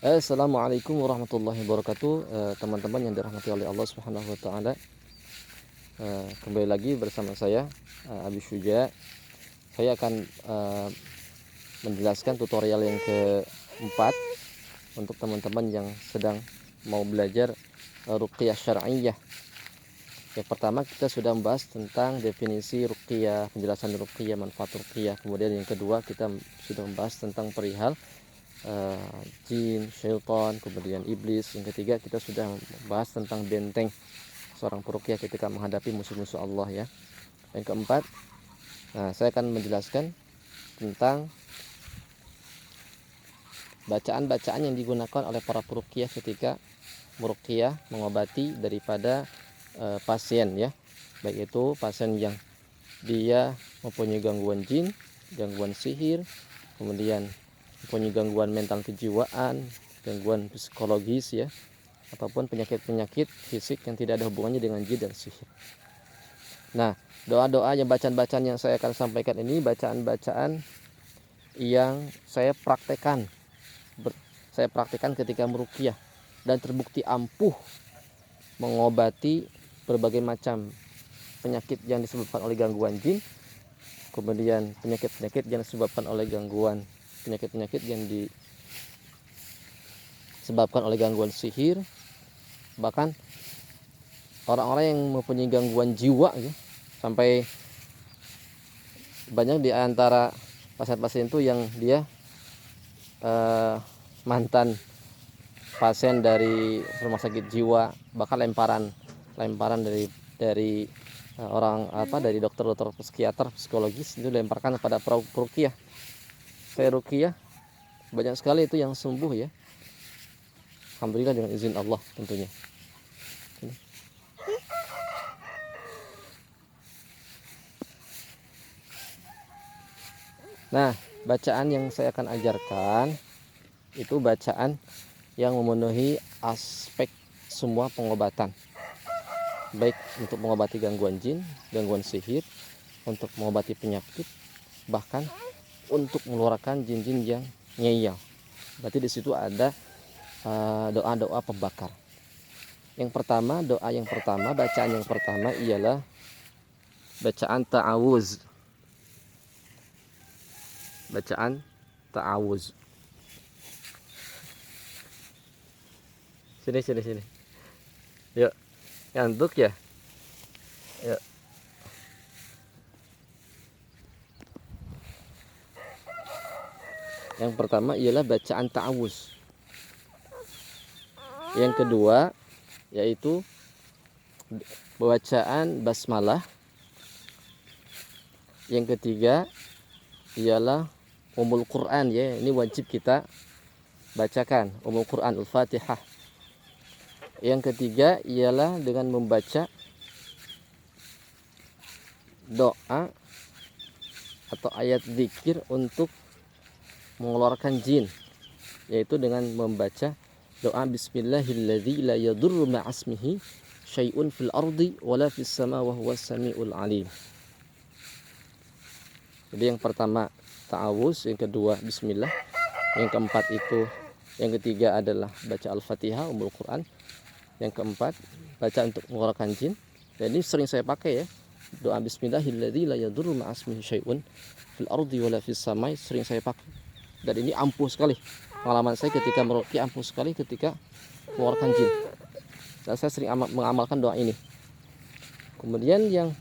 Assalamualaikum warahmatullahi wabarakatuh. Teman-teman yang dirahmati oleh Allah Subhanahu wa taala. Kembali lagi bersama saya Abi Syuja. Saya akan menjelaskan tutorial yang keempat untuk teman-teman yang sedang mau belajar ruqyah syar'iyyah. Yang pertama kita sudah membahas tentang definisi ruqyah, penjelasan ruqyah, manfaat ruqyah. Kemudian yang kedua kita sudah membahas tentang perihal jin, syaitan, kemudian iblis. Yang ketiga kita sudah membahas tentang benteng seorang peruqyah ketika menghadapi musuh-musuh Allah ya. Yang keempat, saya akan menjelaskan tentang bacaan-bacaan yang digunakan oleh para peruqyah ketika meruqyah, mengobati daripada pasien ya. Baik itu pasien yang dia mempunyai gangguan jin, gangguan sihir, kemudian mempunyai gangguan mental kejiwaan, gangguan psikologis ya, ataupun penyakit-penyakit fisik yang tidak ada hubungannya dengan jin dan sihir. Nah, doa-doa yang bacaan-bacaan yang saya akan sampaikan ini bacaan-bacaan yang saya praktekkan ketika meruqyah dan terbukti ampuh mengobati berbagai macam penyakit yang disebabkan oleh gangguan jin, kemudian penyakit-penyakit yang disebabkan oleh penyakit-penyakit yang disebabkan oleh gangguan sihir, bahkan orang-orang yang mempunyai gangguan jiwa ya, sampai banyak di antara pasien-pasien itu yang dia mantan pasien dari rumah sakit jiwa, bahkan lemparan dari dari dokter-dokter psikiater, psikologis itu dilemparkan kepada peruqyah. Saya ruqyah banyak sekali itu yang sembuh ya, alhamdulillah dengan izin Allah tentunya. Nah, bacaan yang saya akan ajarkan itu bacaan yang memenuhi aspek semua pengobatan, baik untuk mengobati gangguan jin, gangguan sihir, untuk mengobati penyakit, bahkan untuk mengeluarkan jin-jin yang ngeyel. Berarti di situ ada doa-doa pembakar. Bacaan yang pertama ialah bacaan ta'awuz. Bacaan ta'awuz. Sini. Yuk, ngantuk ya? Yuk. Yang pertama ialah bacaan ta'awuz. Yang kedua yaitu bacaan basmalah. Yang ketiga ialah Ummul Quran ya, ini wajib kita bacakan, Ummul Quran Al-Fatihah. Yang ketiga ialah dengan membaca doa atau ayat zikir untuk mengeluarkan jin, yaitu dengan membaca doa bismillahilladzi la yadurru ma'asmihi syai'un fil ardi wala fis sama wa huwas samiul alim. Jadi yang pertama ta'awuz, yang kedua bismillah, yang ketiga adalah baca Al-Fatihah, Ummul Quran, yang keempat baca untuk mengeluarkan jin. Dan ini sering saya pakai ya, doa bismillahilladzi la yadurru ma'asmihi syai'un fil ardi wala fis samai, sering saya pakai. Dan ini ampuh sekali. Pengalaman saya ketika meruqyah ampuh sekali ketika mengeluarkan jin. Dan saya sering mengamalkan doa ini. Kemudian yang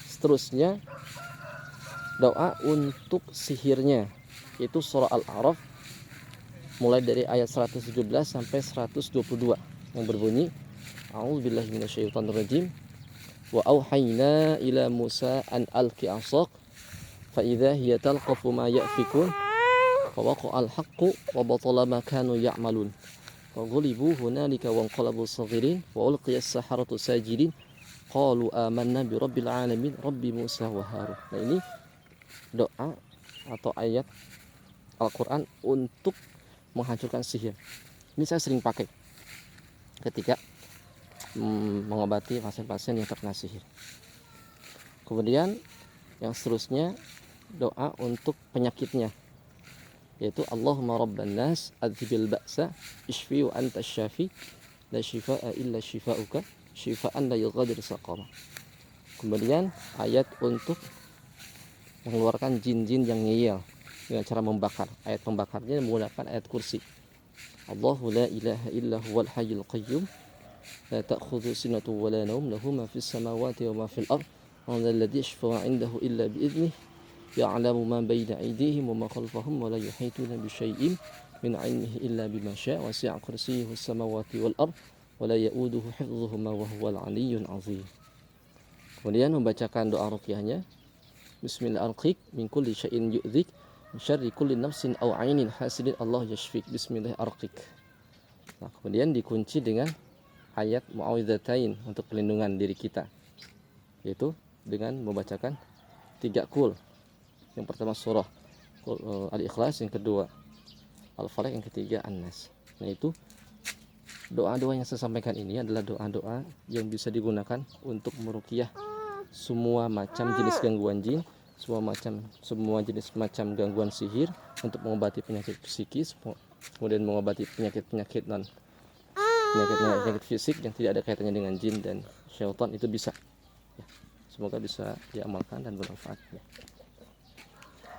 seterusnya doa untuk sihirnya, yaitu surah Al-A'raf mulai dari ayat 117 sampai 122 yang berbunyi A'udzubillahi minasyaitonirrajim wa auhayna ila Musa an alqi 'asak fa idza hiya talqafu ma yafikun fa waqa'al haqqu wa batala ma kanu ya'malun wa ghulibu hunalika wa anqalabu saghirin wa ulqiya as-saharatu sajidin qalu amanna bi rabbil alamin rabbi Musa wa Harun. Nah, ini doa atau ayat Al-Quran untuk menghancurkan sihir. Ini saya sering pakai ketika mengobati pasien-pasien yang terkena sihir. Kemudian yang seterusnya doa untuk penyakitnya, yaitu Allahumma rabban nas adhibil ba'sa ishfi wa anta syafi la shifaa'a illa shifaa'uka shifaa'an la yughadiru saqama. Kemudian ayat untuk mengeluarkan jin-jin yang ngeyel dengan cara membakar. Ayat pembakarnya menggunakan ayat kursi. Allahu la ilaha illa huwal hayyul qayyum la ta'khudhu sinatun wa la nawm lahu ma fis samawati wa ma fil ard wa la alladhi yashfa'u 'indahu illa bi idhnihi ya'lamu ma bayna aydihim wa ma khalfahum wa la yuhituna bi syai'in min 'ilmihi illa bima syaa' wa wasi'a kursiyyuhu as-samawati wal ard wa la ya'uduhu hifdhuhuma wa huwal 'aliyyul 'azim. Kemudian membacakan doa ruqyahnya, Bismillahirrahmanirrahim, min kulli syai'in yu'dzik, min syarri kulli nafsin aw 'ainin hasidin Allah yashfik, bismillahirrahmanirrahim. Nah, kemudian dikunci dengan ayat mu'awwidzatain untuk pelindungan diri kita, yaitu dengan membacakan 3 qul. Yang pertama surah Al-Ikhlas, yang kedua Al-Falaq, yang ketiga An-Nas. Nah, itu doa-doa yang saya sampaikan ini adalah doa-doa yang bisa digunakan untuk meruqyah semua macam jenis gangguan jin, semua jenis macam gangguan sihir, untuk mengobati penyakit psikis, kemudian mengobati penyakit fisik yang tidak ada kaitannya dengan jin dan syaitan, itu bisa. Ya, semoga bisa diamalkan dan bermanfaat. Ya.